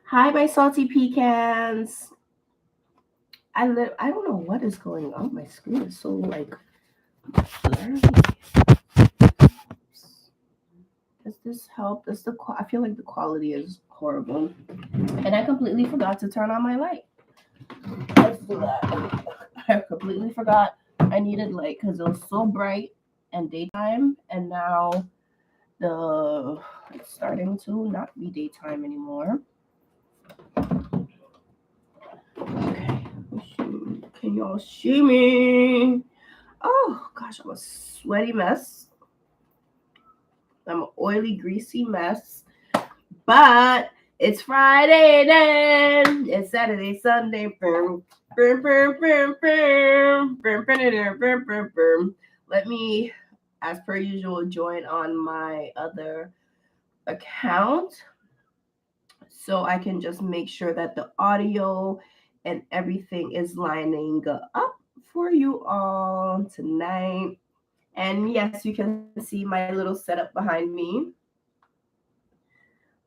Hi, my salty pecans. I don't know what is going on. My screen is so like blurry. Does this help? I feel like the quality is horrible, and I completely forgot to turn on my light. Let's do that. I completely forgot I needed light because it was so bright and daytime, and now the it's starting to not be daytime anymore. Okay, can y'all see me? Oh gosh, I'm a sweaty mess. I'm an oily, greasy mess. But it's Friday then. It's Saturday, Sunday. Let me, as per usual, join on my other account so I can just make sure that the audio and everything is lining up for you all tonight. And yes, you can see my little setup behind me.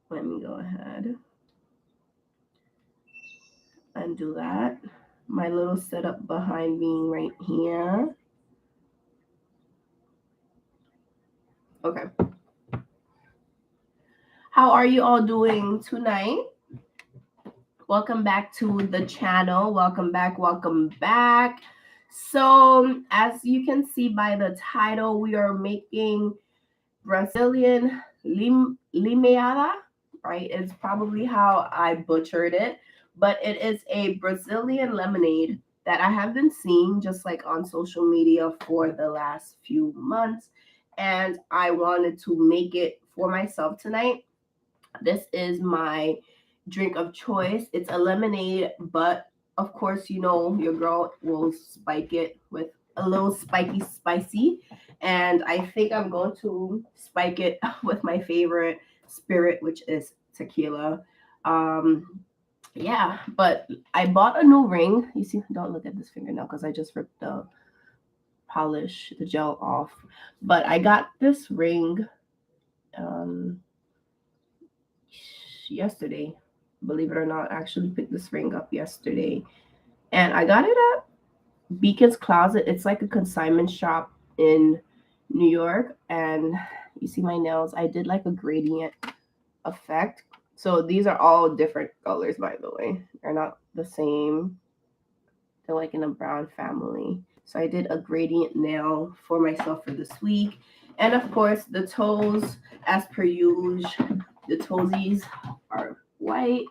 Let me go ahead and do that. My little setup behind me right here. Okay. How are you all doing tonight? Welcome back to the channel. Welcome back. Welcome back. So, as you can see by the title, we are making Brazilian Limeada, right? It's probably how I butchered it, but it is a Brazilian lemonade that I have been seeing just like on social media for the last few months, and I wanted to make it for myself tonight. This is my drink of choice. It's a lemonade, but of course, you know, your girl will spike it with a little spicy. And I think I'm going to spike it with my favorite spirit, which is tequila. Um, yeah, but I bought a new ring. You see, don't look at this fingernail because I just ripped the polish, the gel off. But I got this ring um, yesterday. Believe it or not, I actually picked this ring up yesterday. And I got it at Beacon's Closet. It's like a consignment shop in New York. And you see my nails, I did like a gradient effect. So these are all different colors, by the way. They're not the same. They're like in a brown family. So I did a gradient nail for myself for this week. And of course, the toes, as per usual, the toesies are white.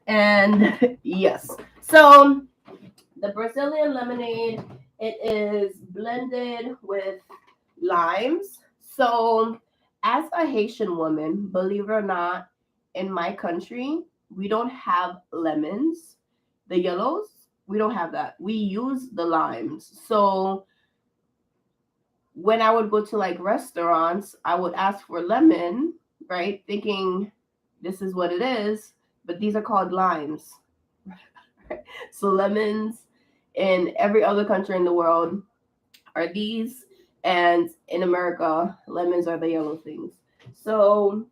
And yes, so the Brazilian lemonade, it is blended with limes. So as a Haitian woman, believe it or not, in my country, we don't have lemons. The yellows, we don't have that. We use the limes. So when I would go to like restaurants, I would ask for lemon, right? Thinking this is what it is, but these are called limes. So lemons in every other country in the world are these, and in America, lemons are the yellow things. So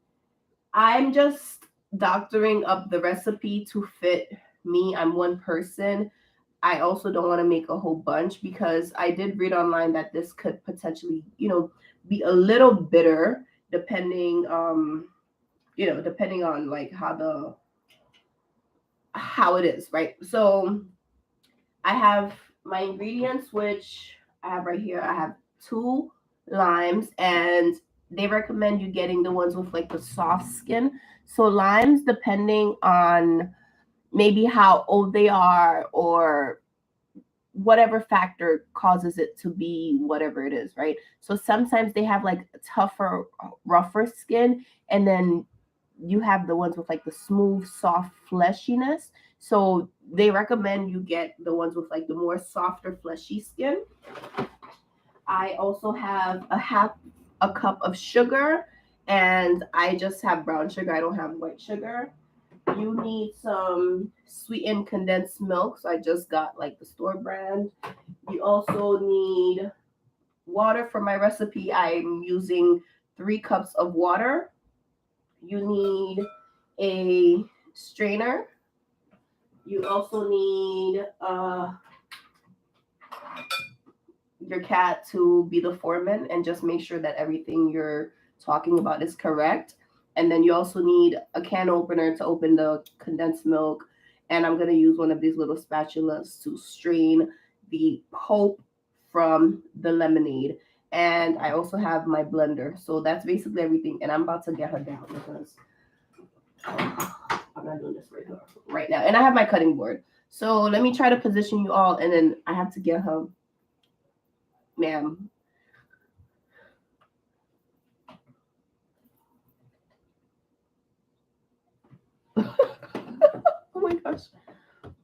I'm just doctoring up the recipe to fit me. I'm one person. I also don't want to make a whole bunch because I did read online that this could potentially, be a little bitter depending depending on like how it is, right? So I have my ingredients, which I have right here. I have 2 limes, and they recommend you getting the ones with like the soft skin. So limes, depending on maybe how old they are or whatever factor causes it to be whatever it is, right? So sometimes they have like tougher, rougher skin, and then you have the ones with like the smooth, soft fleshiness. So they recommend you get the ones with like the more softer, fleshy skin. I also have a cup of sugar, and I just have brown sugar. I don't have white sugar. You need some sweetened condensed milk. So I just got like the store brand. You also need water. For my recipe, I'm using 3 cups of water. You need a strainer. You also need your cat to be the foreman and just make sure that everything you're talking about is correct. And then you also need a can opener to open the condensed milk. And I'm going to use one of these little spatulas to strain the pulp from the lemonade. And I also have my blender. So that's basically everything. And I'm about to get her down because I'm not doing this right now. And I have my cutting board. So let me try to position you all. And then I have to get her. Ma'am. Oh my gosh.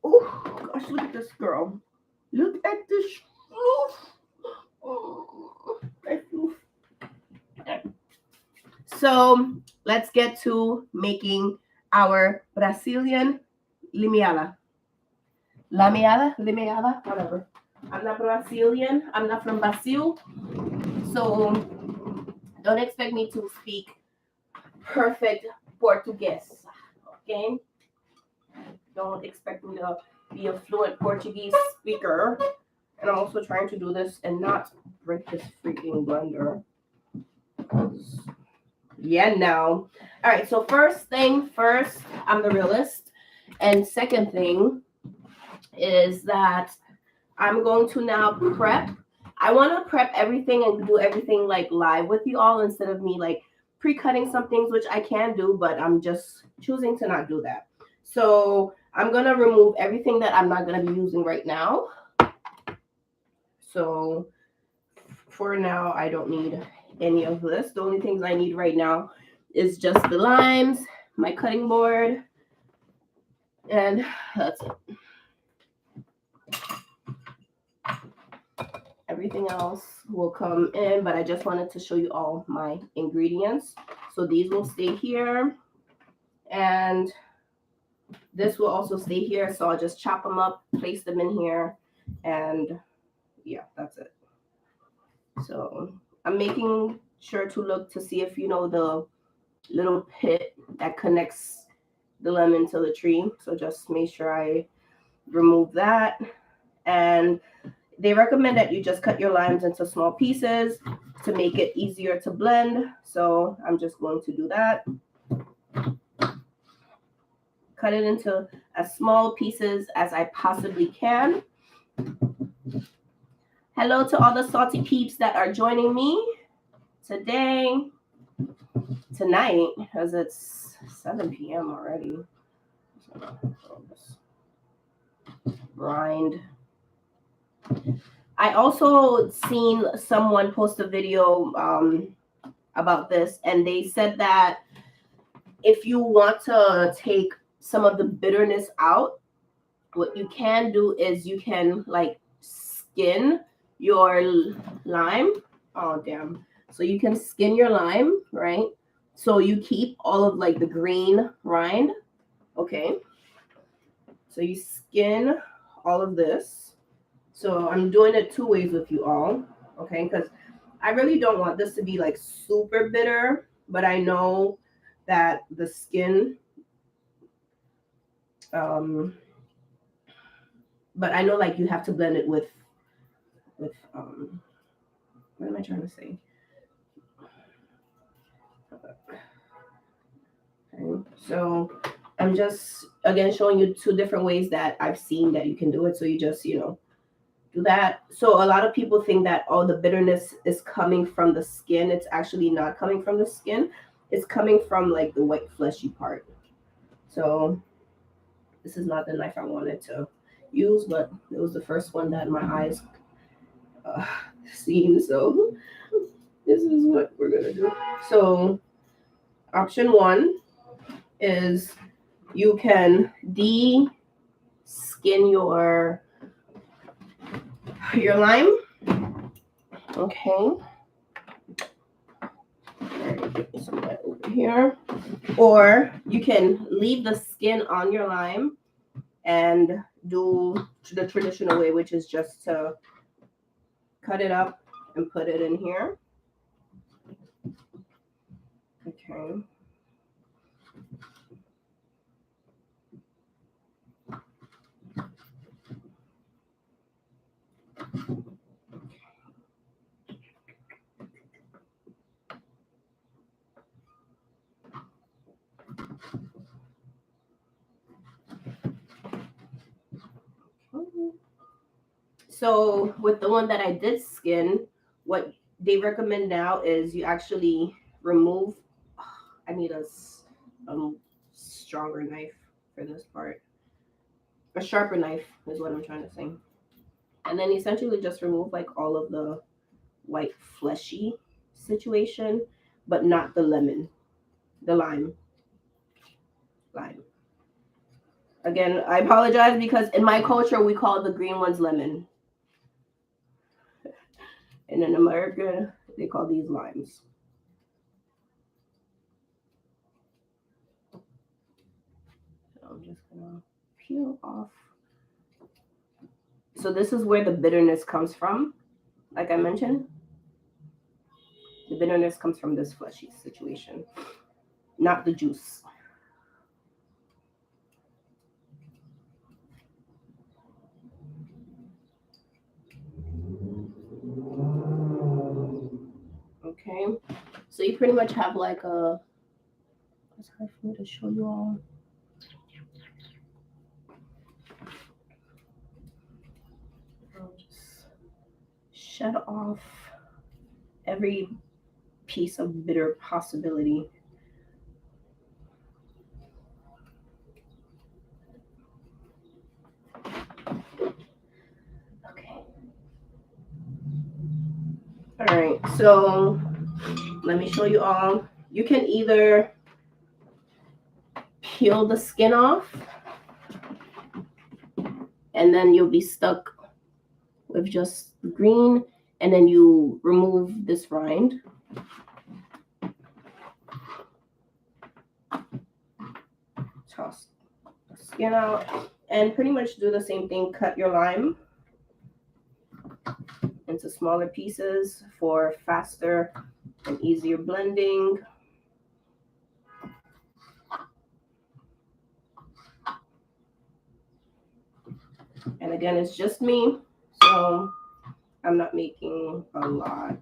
Oh gosh, look at this girl. Look at this floof. Oh, that floof. So let's get to making our Brazilian Limeada. Limeada, whatever. I'm not Brazilian. I'm not from Brazil. So don't expect me to speak perfect Portuguese. Okay? Don't expect me to be a fluent Portuguese speaker. And I'm also trying to do this and not break this freaking blender. Yeah, no. All right, so first thing first, I'm the realist. And second thing is that I'm going to now prep. I want to prep everything and do everything like live with you all instead of me like pre-cutting some things, which I can do, but I'm just choosing to not do that. So I'm going to remove everything that I'm not going to be using right now. So for now, I don't need any of this. The only things I need right now is just the limes, my cutting board, and that's it. Everything else will come in, but I just wanted to show you all my ingredients. So these will stay here, and this will also stay here. So I'll just chop them up, place them in here, and yeah, that's it. So I'm making sure to look to see if you know the little pit that connects the lemon to the tree. So just make sure I remove that. And they recommend that you just cut your limes into small pieces to make it easier to blend. So I'm just going to do that. Cut it into as small pieces as I possibly can. Hello to all the salty peeps that are joining me tonight, as it's 7 p.m. already. Rind. I also seen someone post a video about this, and they said that if you want to take some of the bitterness out, what you can do is you can like skin your lime. Oh damn. So you can skin your lime, right? So you keep all of like the green rind. Okay. So you skin all of this. So I'm doing it 2 ways with you all. Okay, because I really don't want this to be like super bitter, but I know that the skin but I know like you have to blend it with what am I trying to say? Okay. So I'm just again showing you 2 different ways that I've seen that you can do it. So you just, do that. So a lot of people think that the bitterness is coming from the skin. It's actually not coming from the skin. It's coming from like the white fleshy part. So this is not the knife I wanted to use, but it was the first one that my eyes seen. So this is what we're gonna do. So option 1 is you can de-skin your lime. Okay. Get some of that over here. Or you can leave the skin on your lime and do the traditional way, which is just to cut it up and put it in here. Okay. So with the one that I did skin, what they recommend now is you actually remove. I need a stronger knife for this part. A sharper knife is what I'm trying to say. And then essentially just remove like all of the white fleshy situation, but not the lemon, the lime. Lime. Again, I apologize because in my culture we call the green ones lemon. And in America, they call these limes. So I'm just gonna peel off. So this is where the bitterness comes from. Like I mentioned, the bitterness comes from this fleshy situation, not the juice. Okay, so you pretty much have like a. It's hard for me to show you all. I'll just shed off every piece of bitter possibility. Okay. All right, so let me show you all. You can either peel the skin off and then you'll be stuck with just green, and then you remove this rind. Toss the skin out and pretty much do the same thing. Cut your lime into smaller pieces for faster and easier blending. And again, it's just me, so I'm not making a lot.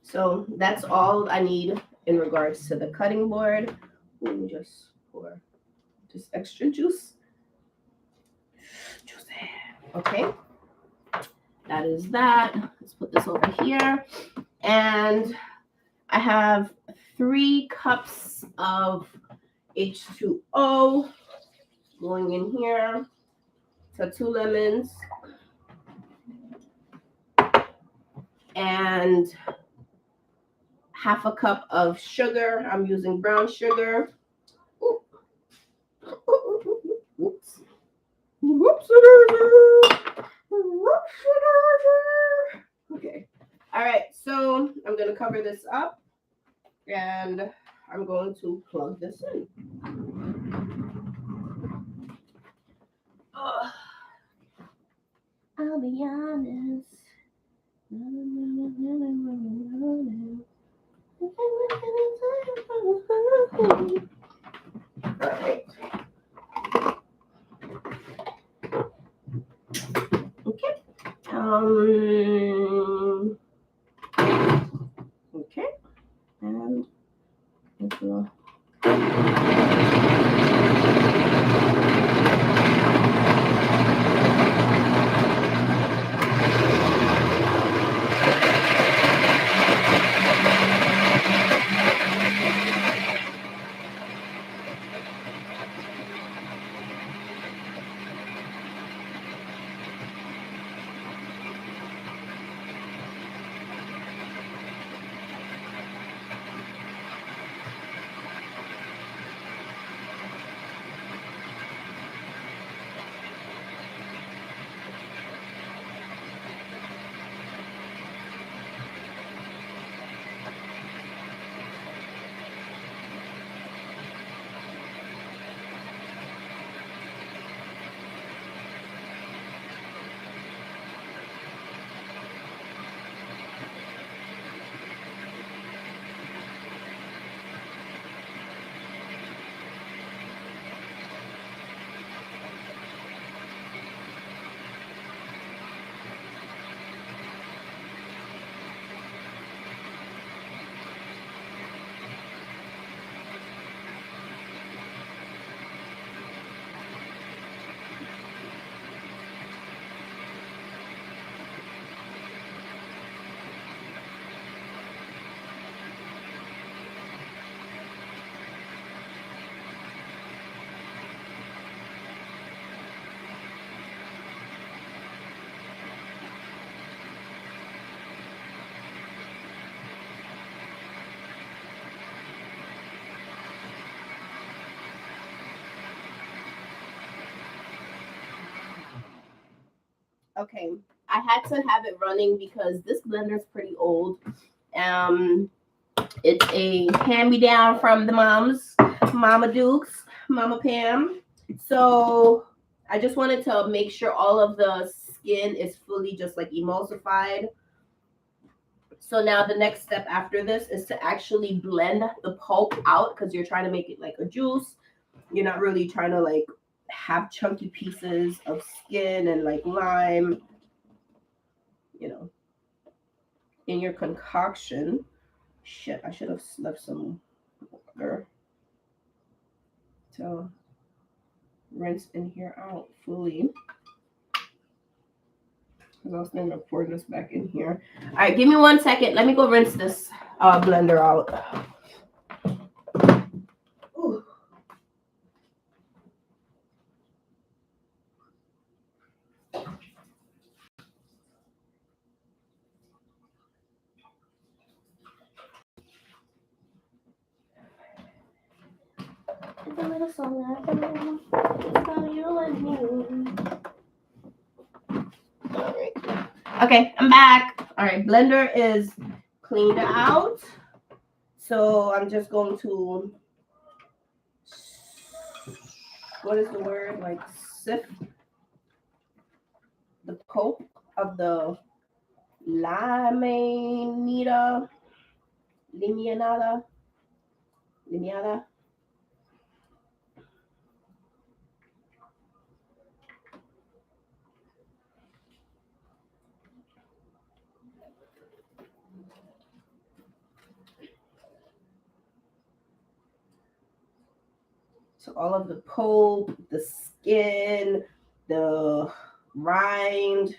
So that's all I need in regards to the cutting board. Let me just pour just extra juice. Okay, that is that. Let's put this over here. And I have 3 cups of H2O going in here. So 2 lemons. And half a cup of sugar. I'm using brown sugar. Ooh. Whoops. Okay. All right. So I'm going to cover this up and I'm going to plug this in. I'll be honest. All right. Okay. Okay. And it will. Okay, I had to have it running because this blender is pretty old. It's a hand-me-down from the moms, Mama Dukes, Mama Pam. So I just wanted to make sure all of the skin is fully just like emulsified. So now the next step after this is to actually blend the pulp out because you're trying to make it like a juice. You're not really trying to like have chunky pieces of skin and like lime, you know, in your concoction. Shit, I should have left some water to rinse in here out fully. Because I was going to pour this back in here. All right, give me 1 second. Let me go rinse this blender out. Ooh. It's a little song about you and me. All right. Okay, I'm back. All right, blender is cleaned out. So I'm just going to, what is the word? Like sift the pulp of the Limeada. So all of the pulp, the skin, the rind,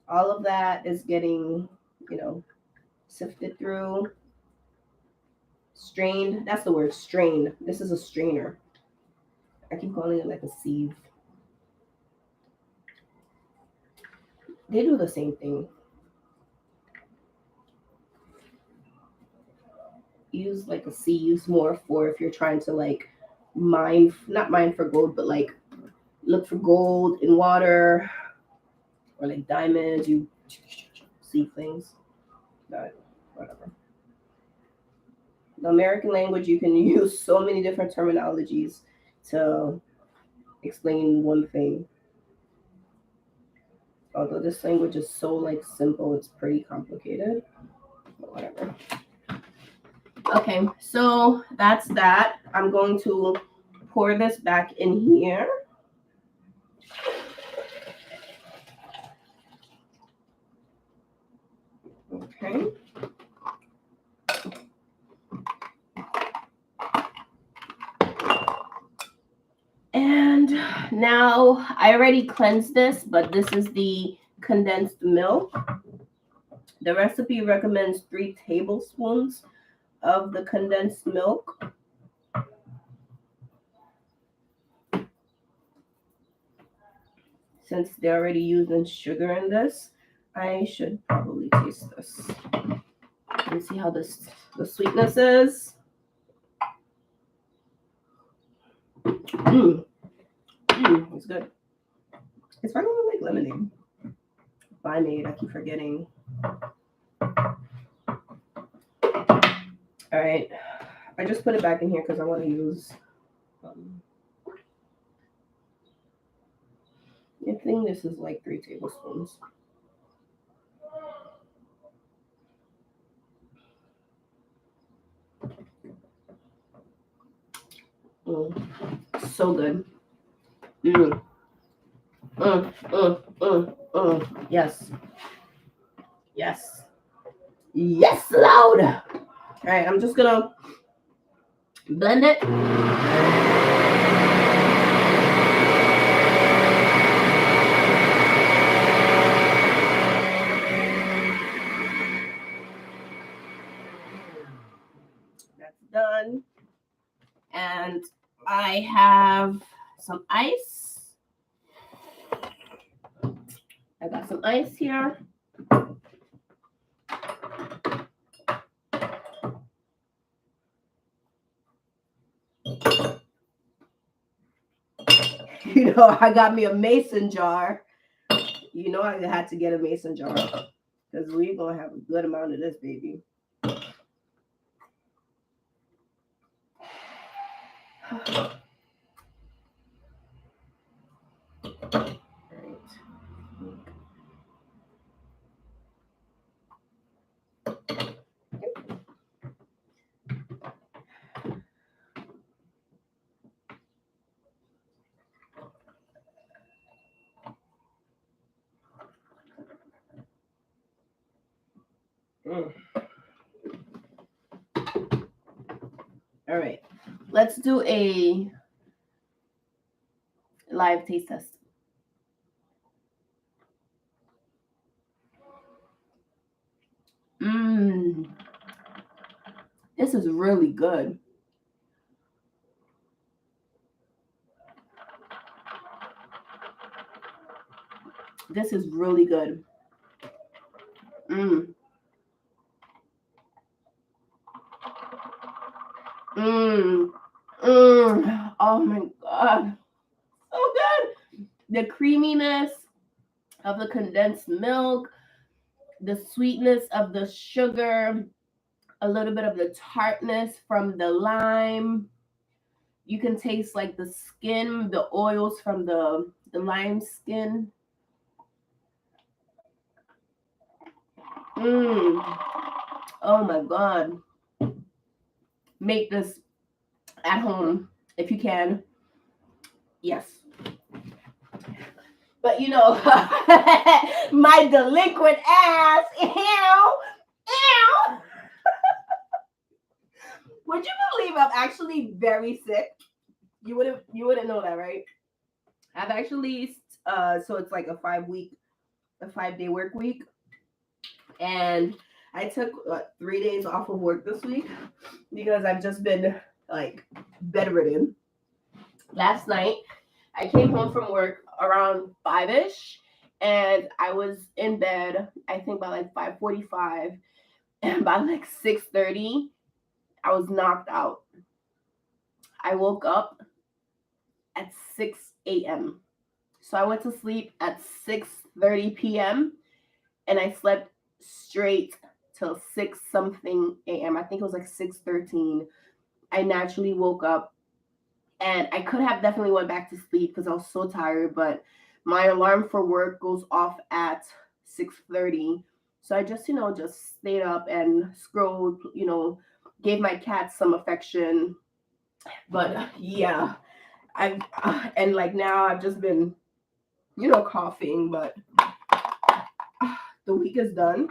all of that is getting, sifted through, strained. That's the word, strained. This is a strainer. I keep calling it like a sieve. They do the same thing. Use like a sieve more for if you're trying to like not mine for gold, but like look for gold in water or like diamonds. You see things. But whatever. The American language, you can use so many different terminologies to explain one thing. Although this language is so like simple, it's pretty complicated. But whatever. Okay, so that's that. I'm going to pour this back in here. Okay. And now I already cleansed this, but this is the condensed milk. The recipe recommends 3 tablespoons of the condensed milk. Since they're already using sugar in this, I should probably taste this and see how the sweetness is. It's good. It's probably like lemonade. Limeade, I keep forgetting. All right, I just put it back in here because I want to use. I think this is like 3 tablespoons. So good. Yes. Yes. Yes, loud. All right, I'm just gonna blend it. That's done. And I have some ice. I got some ice here. I got me a mason jar. You know I had to get a mason jar because we're gonna have a good amount of this, baby. All right, let's do a live taste test. This is really good. This is really good. Oh my God. So good. The creaminess of the condensed milk, the sweetness of the sugar, a little bit of the tartness from the lime. You can taste like the skin, the oils from the lime skin. Oh my God. Make this at home if you can. Yes. But you know, my delinquent ass, would you believe I'm actually very sick? You wouldn't know that, right? I've actually so it's like a 5-day work week. And I took 3 days off of work this week because I've just been like bedridden. Last night, I came home from work around 5-ish, and I was in bed, I think by like 5:45, and by like 6:30, I was knocked out. I woke up at 6 a.m. So I went to sleep at 6:30 p.m. and I slept straight till 6 something a.m. I think it was like 6:13. I naturally woke up, and I could have definitely went back to sleep because I was so tired, but my alarm for work goes off at 6:30. So I just, just stayed up and scrolled, gave my cat some affection. But yeah, and like now I've just been, coughing, but the week is done.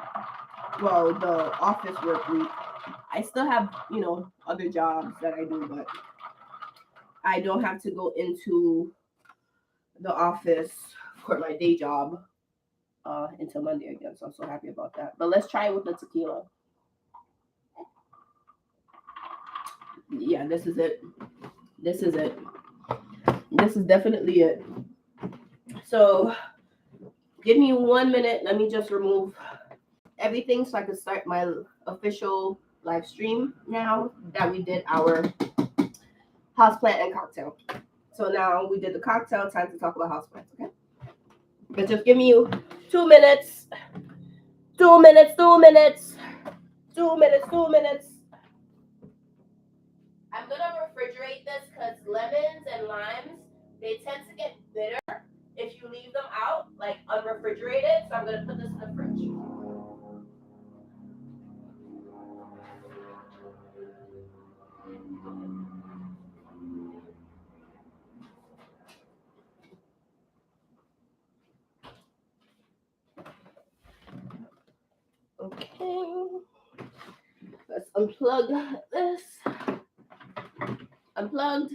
Well, the office work week. I still have, other jobs that I do, but I don't have to go into the office for my day job until Monday again. So I'm so happy about that. But let's try it with the tequila. Yeah, this is it. This is it. This is definitely it. So give me 1 minute. Let me just remove everything so I can start my official live stream now that we did our houseplant and cocktail. So now we did the cocktail, time to talk about houseplants, okay? But just give me 2 minutes. 2 minutes, 2 minutes. 2 minutes, 2 minutes. I'm going to refrigerate this because lemons and limes, they tend to get bitter if you leave them out, like unrefrigerated. So I'm going to put this in the fridge. Okay. Let's unplug this. Unplugged.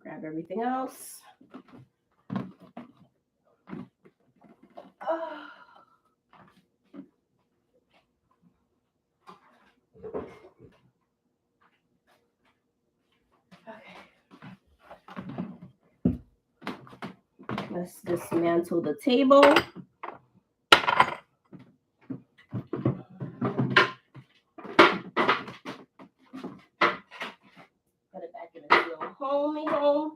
Grab everything else. Oh. Okay. Let's dismantle the table. Put it back in its little homey home.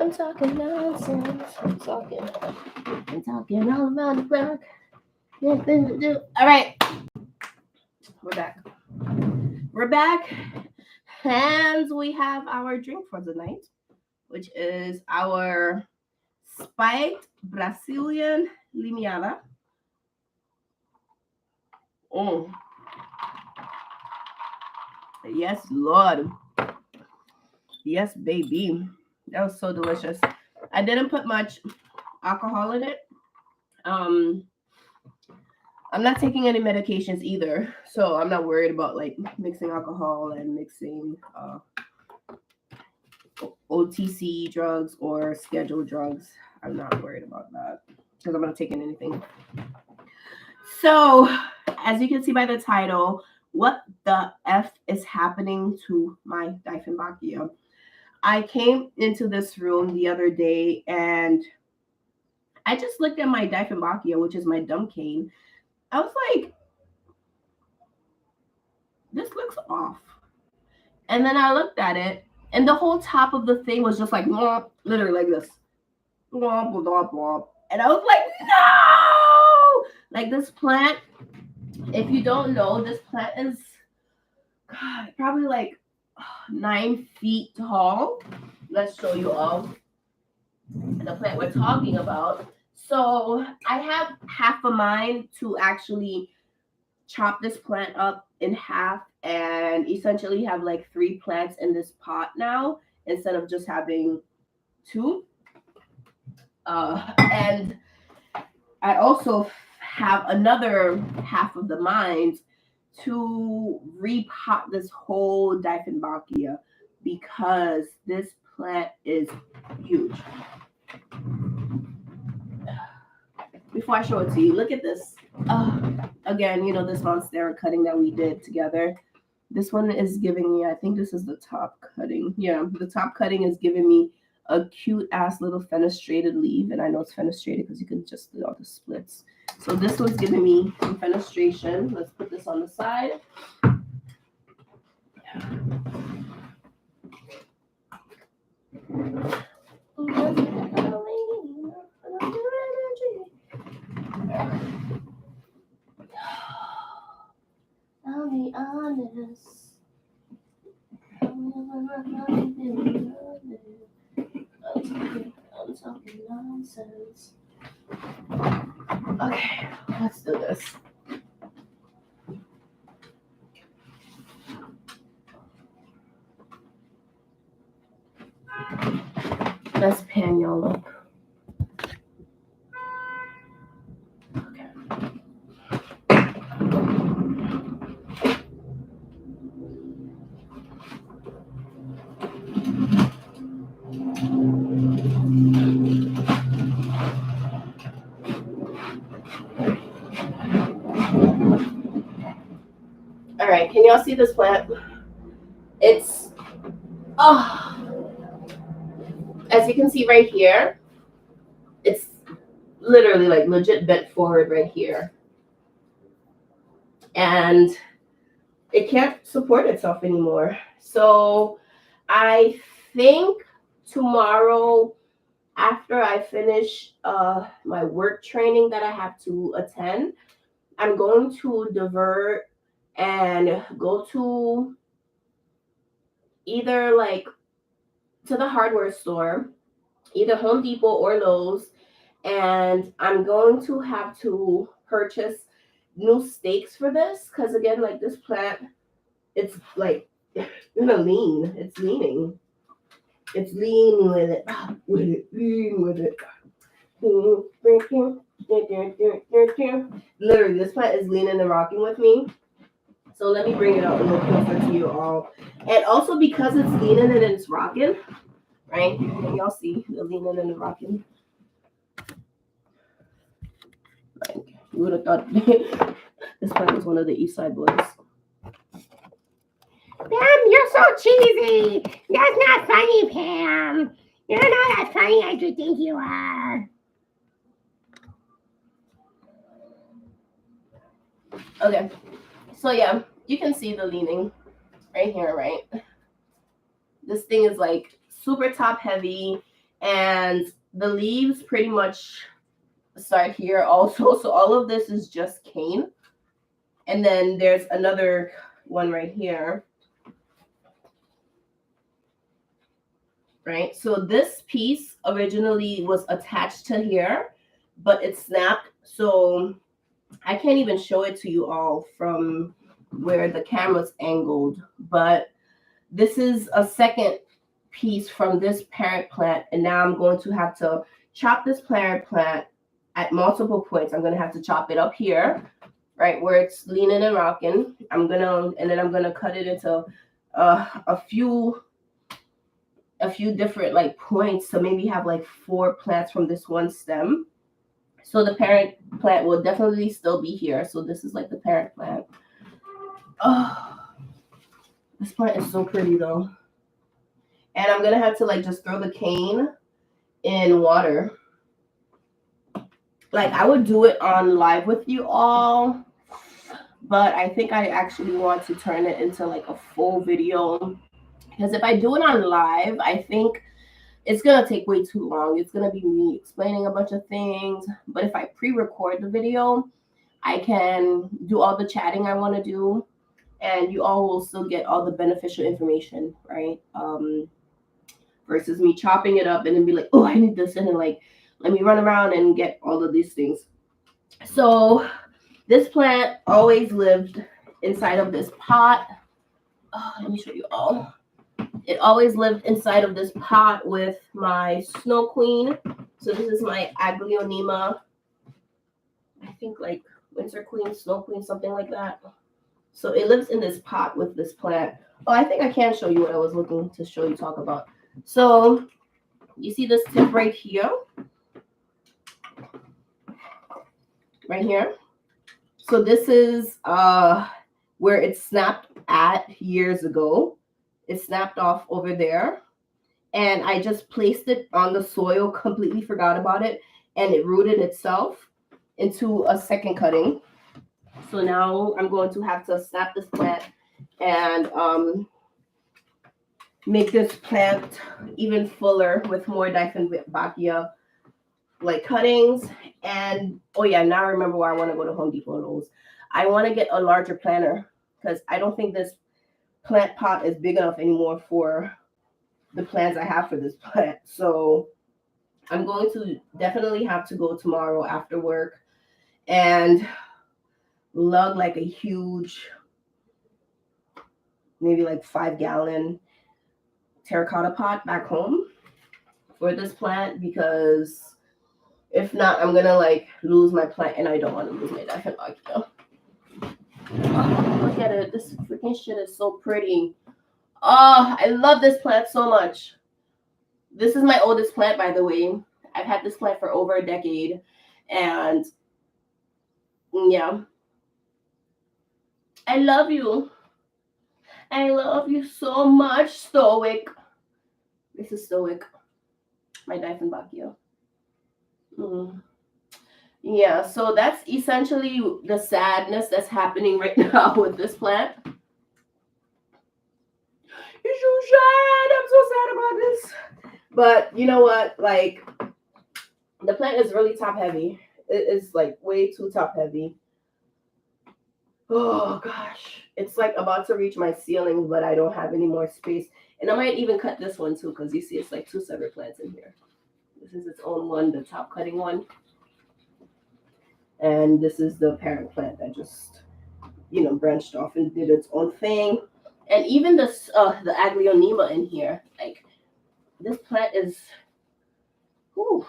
I'm talking nonsense. I'm talking all about the rock. Nothing to do. All right, we're back. We're back, and we have our drink for the night, which is our spiked Brazilian Limeada. Oh, yes, Lord. Yes, baby. That was so delicious. I didn't put much alcohol in it. I'm not taking any medications either, so I'm not worried about like mixing alcohol and mixing OTC drugs or scheduled drugs. I'm not worried about that because I'm not taking anything. So, as you can see by the title, what the F is happening to my Dieffenbachia? I came into this room the other day and I just looked at my Dieffenbachia, which is my dumb cane. I was like, this looks off. And then I looked at it, and the whole top of the thing was just like, literally like this. And I was like, no! Like this plant, if you don't know, this plant is probably like 9 feet tall. Let's show you all the plant we're talking about. So I have half of mine to actually chop this plant up in half and essentially have like 3 plants in this pot now instead of just having 2. And I also have another half of the mind to repot this whole Dieffenbachia because this plant is huge. Before I show it to you, look at this. Again, you know, this monstera cutting that we did together. This one is giving me, I think this is the top cutting. Yeah, the top cutting is giving me a cute ass little fenestrated leaf. And I know it's fenestrated because you can just do all the splits. So this one's giving me some fenestration. Let's put this on the side. I'll be honest. I'm talking nonsense. Okay, let's do this. Let's pan y'all up. Okay. All right, can y'all see this plant? It's, as you can see right here, it's literally like legit bent forward right here. And it can't support itself anymore. So I think tomorrow, after I finish my work training that I have to attend, I'm going to divert and go to either like to the hardware store, either Home Depot or Lowe's, and I'm going to have to purchase new stakes for this because again, like this plant, it's like gonna lean. It's leaning. It's leaning with it. Lean with it. Literally, this plant is leaning and rocking with me. So let me bring it out a little closer to you all. And also because it's leaning and it's rocking, right? Can y'all see the leaning and the rocking? Like, you would have thought this plant was one of the East Side boys. Pam, you're so cheesy. That's not funny, Pam. You're not as funny as you think you are. Okay, so yeah, you can see the leaning right here, right? This thing is like super top heavy. And the leaves pretty much start here also. So all of this is just cane. And then there's another one right here. Right? So this piece originally was attached to here, but it snapped. So I can't even show it to you all from where the camera's angled, but this is a second piece from this parent plant, and now I'm going to have to chop this parent plant at multiple points. I'm going to have to chop it up here, right where it's leaning and rocking. And then I'm gonna cut it into a few different like points, so maybe have like 4 plants from this one stem. So the parent plant will definitely still be here. So this is like the parent plant. Oh, this plant is so pretty though. And I'm gonna have to like just throw the cane in water. Like I would do it on live with you all, but I think I actually want to turn it into like a full video, because if I do it on live, I think it's gonna take way too long. It's gonna be me explaining a bunch of things. But if I pre-record the video, I can do all the chatting I want to do, and you all will still get all the beneficial information, right? Versus me chopping it up and then be like, oh, I need this, and then like let me run around and get all of these things. So this plant always lived inside of this pot. Oh, let me show you all. It always lived inside of this pot with my snow queen. So this is my Aglaonema, I think like winter queen, snow queen, something like that. So it lives in this pot with this plant. Oh, I think I can show you what I was looking to show you, talk about. So you see this tip right here? Right here. So this is where it snapped at years ago. It snapped off over there. And I just placed it on the soil, completely forgot about it, and it rooted itself into a second cutting. So now I'm going to have to snap this plant and make this plant even fuller with more Dieffenbachia like cuttings. And oh yeah, now I remember why I want to go to Home Depot and Lowe's. I want to get a larger planter because I don't think this plant pot is big enough anymore for the plans I have for this plant. So I'm going to definitely have to go tomorrow after work and lug like a huge, maybe like 5-gallon terracotta pot back home for this plant, because if not, I'm gonna like lose my plant, and I don't want to lose my Dieffenbachia. Oh, look at it. This freaking shit is so pretty. Oh, I love this plant so much. This is my oldest plant, by the way. I've had this plant for over a decade. And yeah. I love you. I love you so much, Stoic. This is Stoic. My Dieffenbachia. Yeah, so that's essentially the sadness that's happening right now with this plant. It's so sad. I'm so sad about this. But you know what? Like, the plant is really top heavy. It is like way too top heavy. Oh gosh. It's like about to reach my ceiling, but I don't have any more space. And I might even cut this one too, because you see it's like 2 separate plants in here. This is its own one, the top cutting one. And this is the parent plant that just, branched off and did its own thing. And even this, the Aglaonema in here, like this plant is, whew,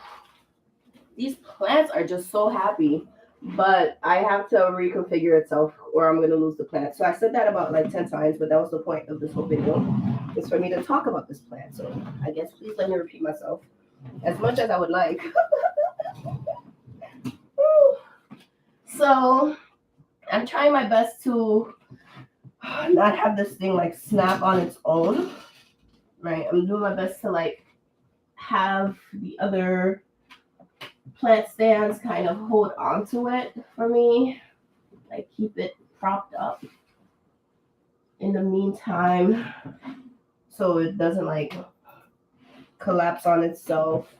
these plants are just so happy. But I have to reconfigure itself or I'm going to lose the plant. So I said that about like 10 times, but that was the point of this whole video. It's for me to talk about this plant. So I guess please let me repeat myself as much as I would like. So I'm trying my best to not have this thing like snap on its own, right? I'm doing my best to like have the other plant stands kind of hold on to it for me, like keep it propped up in the meantime, so it doesn't like collapse on itself.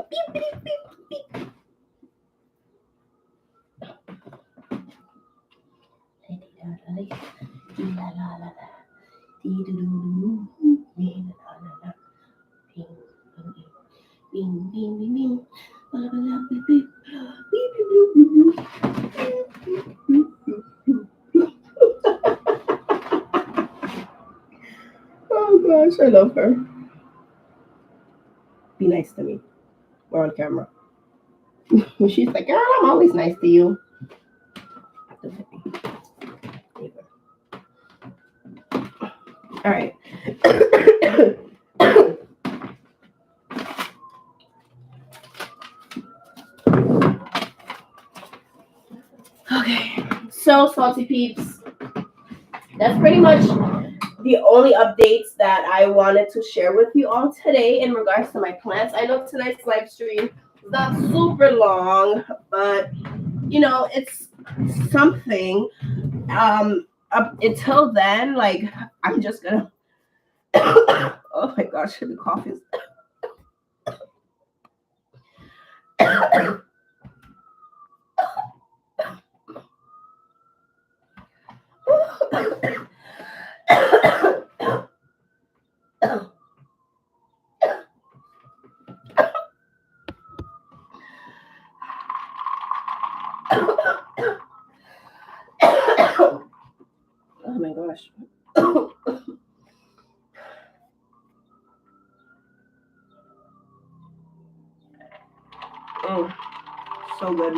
Beep, beep, beep, beep. Oh gosh, I love her. Be nice to me. We're on camera. She's like, girl, I'm always nice to you. All right. Okay. So, salty peeps, that's pretty much the only updates that I wanted to share with you all today in regards to my plants. I know tonight's live stream is not super long, but you know, it's something. Up until then, like, I'm just gonna oh my gosh, the cough is oh my gosh. So good.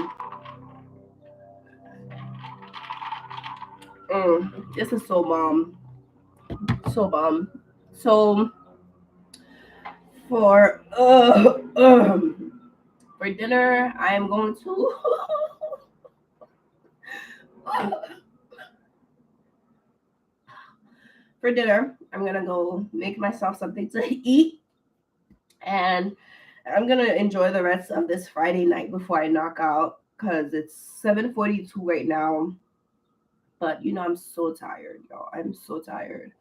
This is so bomb. So bomb. So for for dinner, I'm going to for dinner, I'm gonna go make myself something to eat, and I'm gonna enjoy the rest of this Friday night before I knock out because it's 7:42 right now. But you know, I'm so tired, y'all. I'm so tired.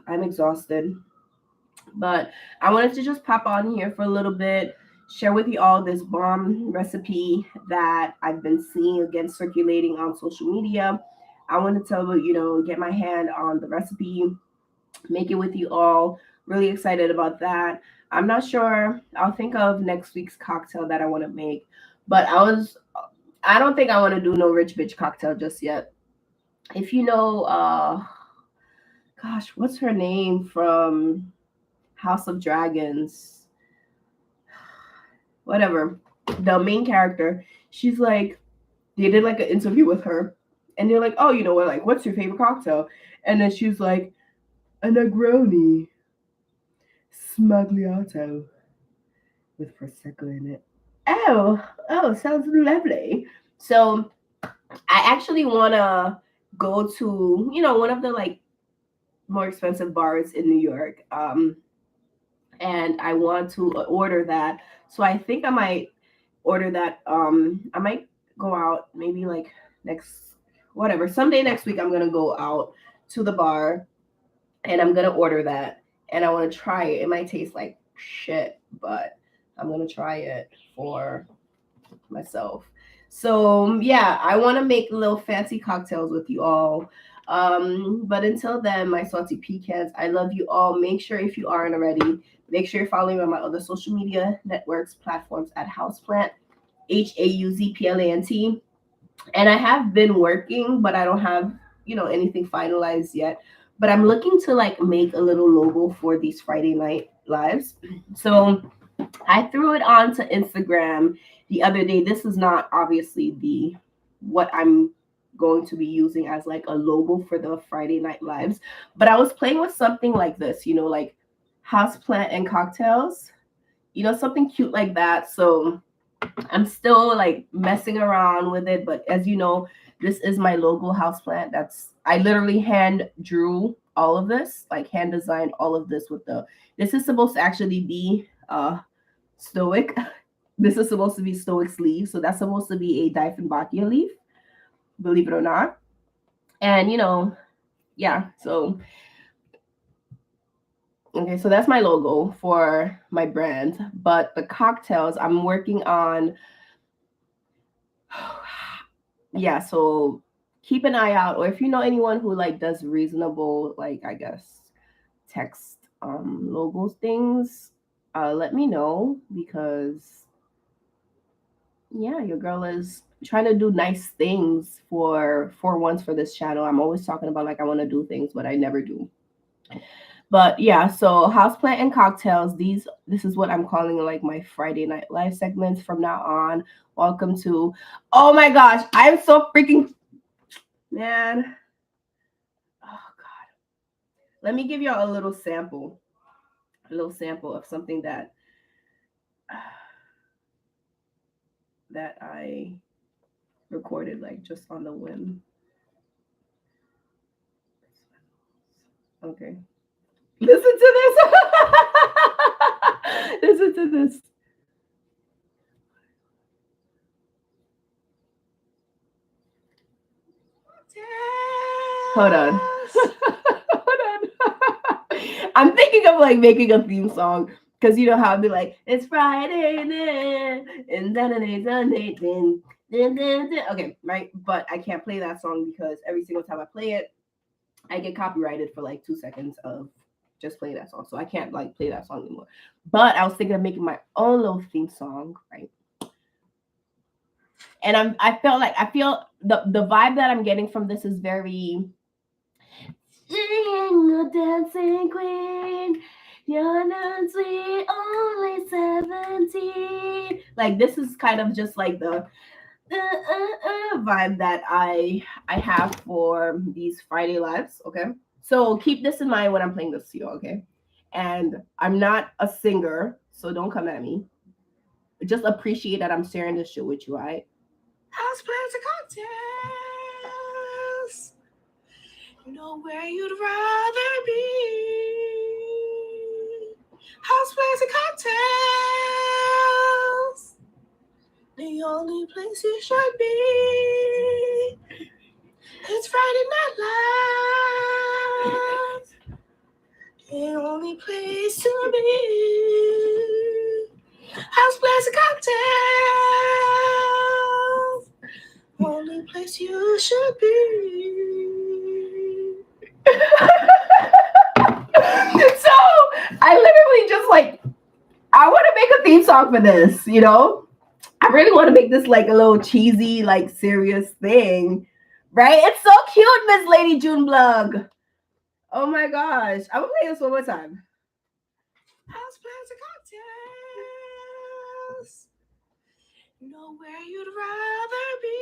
I'm exhausted. But I wanted to just pop on here for a little bit, share with you all this bomb recipe that I've been seeing again circulating on social media. I wanted to, you know, get my hand on the recipe, make it with you all. Really excited about that. I'm not sure. I'll think of next week's cocktail that I want to make. But I don't think I want to do no rich bitch cocktail just yet. If you know, gosh, what's her name from House of Dragons? Whatever. The main character, she's like, they did like an interview with her, and they're like, oh, you know what, like, what's your favorite cocktail? And then she's like, a Negroni Smagliato with prosecco in it. Oh, sounds lovely. So I actually want to go to, you know, one of the like more expensive bars in New York. And I want to order that. So I think I might order that. I might go out maybe like next, whatever, someday next week. I'm gonna go out to the bar and I'm gonna order that. And I want to try it. It might taste like shit, but I'm gonna try it for myself. So yeah, I want to make little fancy cocktails with you all. But until then, my salty pecans, I love you all. Make sure, if you aren't already, make sure you're following me on my other social media networks platforms at HauzPlant, HauzPlant. And I have been working, but I don't have, you know, anything finalized yet. But I'm looking to like make a little logo for these Friday night lives. So I threw it onto Instagram the other day. This is not obviously the what I'm going to be using as like a logo for the Friday night lives, but I was playing with something like this, you know, like houseplant and cocktails, you know, something cute like that. So I'm still like messing around with it, but as you know, this is my logo houseplant. That's I literally hand drew all of this, like hand designed all of this with the. This is supposed to actually be stoic, This is supposed to be Stoic's leaf, so that's supposed to be a Dieffenbachia leaf, believe it or not. And yeah, so okay, so that's my logo for my brand. But the cocktails I'm working on, yeah, so keep an eye out. Or if you know anyone who like does reasonable, like I guess text logos things, let me know, because yeah, your girl is trying to do nice things for once for this channel. I'm always talking about like I want to do things, but I never do. But yeah, so houseplant and cocktails. This is what I'm calling like my Friday night live segments from now on. Welcome to. Oh my gosh, I'm so freaking man. Oh God. Let me give y'all a little sample of something that I recorded like just on the whim. Okay. Listen to this. Listen to this. Hold on. Hold on. I'm thinking of like making a theme song, because you know how I'd be like, it's Friday then, and then Sunday then. Okay, right? But I can't play that song because every single time I play it, I get copyrighted for like 2 seconds of just playing that song. So I can't like play that song anymore. But I was thinking of making my own little theme song, right? And I feel the vibe that I'm getting from this is very dancing queen. You're not sweet, only 17. Like this is kind of just like the vibe that I have for these Friday lives. Okay, so keep this in mind when I'm playing this to you. Okay, and I'm not a singer, so don't come at me. Just appreciate that I'm sharing this shit with you, right? HauzPlant and cocktails. You know where you'd rather be. HauzPlant and cocktails. The only place you should be. It's Friday Night Live. The only place to be. HauzPlant and cocktails. Only place you should be. So I literally just like, I want to make a theme song for this, you know? I really want to make this like a little cheesy, like serious thing, right? It's so cute, Miss Lady Juneblug. Oh my gosh. I will play this one more time. HauzPlants and cocktails. You know where you'd rather be.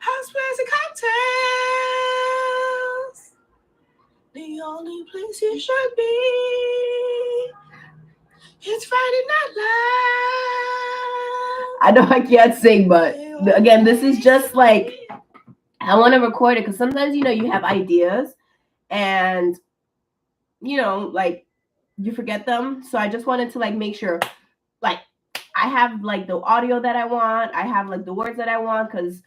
HauzPlants and cocktails. The only place you should be. It's Friday Night Live. I know I can't sing, but again, this is just like, I want to record it because sometimes, you know, you have ideas and, you know, like you forget them. So I just wanted to like make sure, like, I have like the audio that I want. I have like the words that I want, because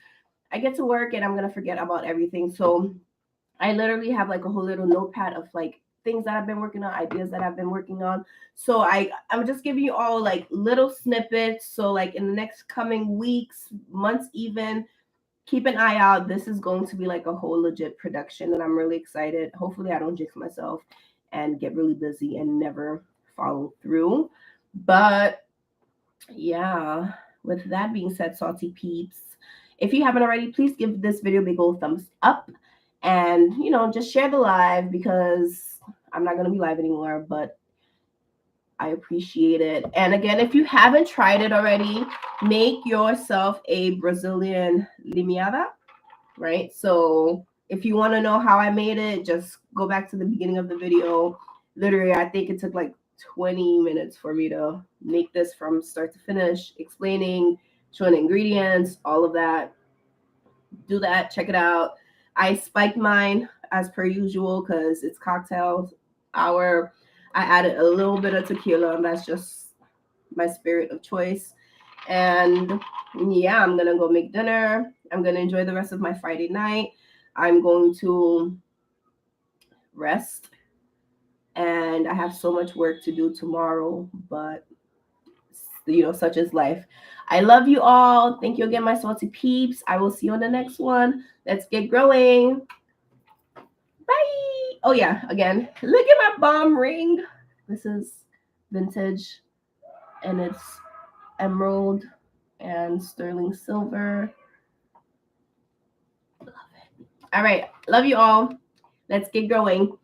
I get to work and I'm going to forget about everything. So I literally have like a whole little notepad of like things that I've been working on, ideas that I've been working on. So I'm just giving you all like little snippets. So like in the next coming weeks, months even, keep an eye out. This is going to be like a whole legit production, and I'm really excited. Hopefully I don't jinx myself and get really busy and never follow through. But yeah, with that being said, salty peeps, if you haven't already, please give this video a big old thumbs up. And, you know, just share the live, because I'm not going to be live anymore, but I appreciate it. And again, if you haven't tried it already, make yourself a Brazilian Limeada, right? So if you want to know how I made it, just go back to the beginning of the video. Literally, I think it took like 20 minutes for me to make this from start to finish, explaining, showing ingredients, all of that. Do that, check it out. I spiked mine as per usual because it's cocktail hour. I added a little bit of tequila, and that's just my spirit of choice. And yeah, I'm gonna go make dinner. I'm gonna enjoy the rest of my Friday night. I'm going to rest, and I have so much work to do tomorrow, but such is life. I love you all. Thank you again, my salty peeps. I will see you on the next one. Let's get growing. Bye. Oh yeah, again, look at my bomb ring. This is vintage, and it's emerald and sterling silver. Love it. All right, love you all. Let's get growing.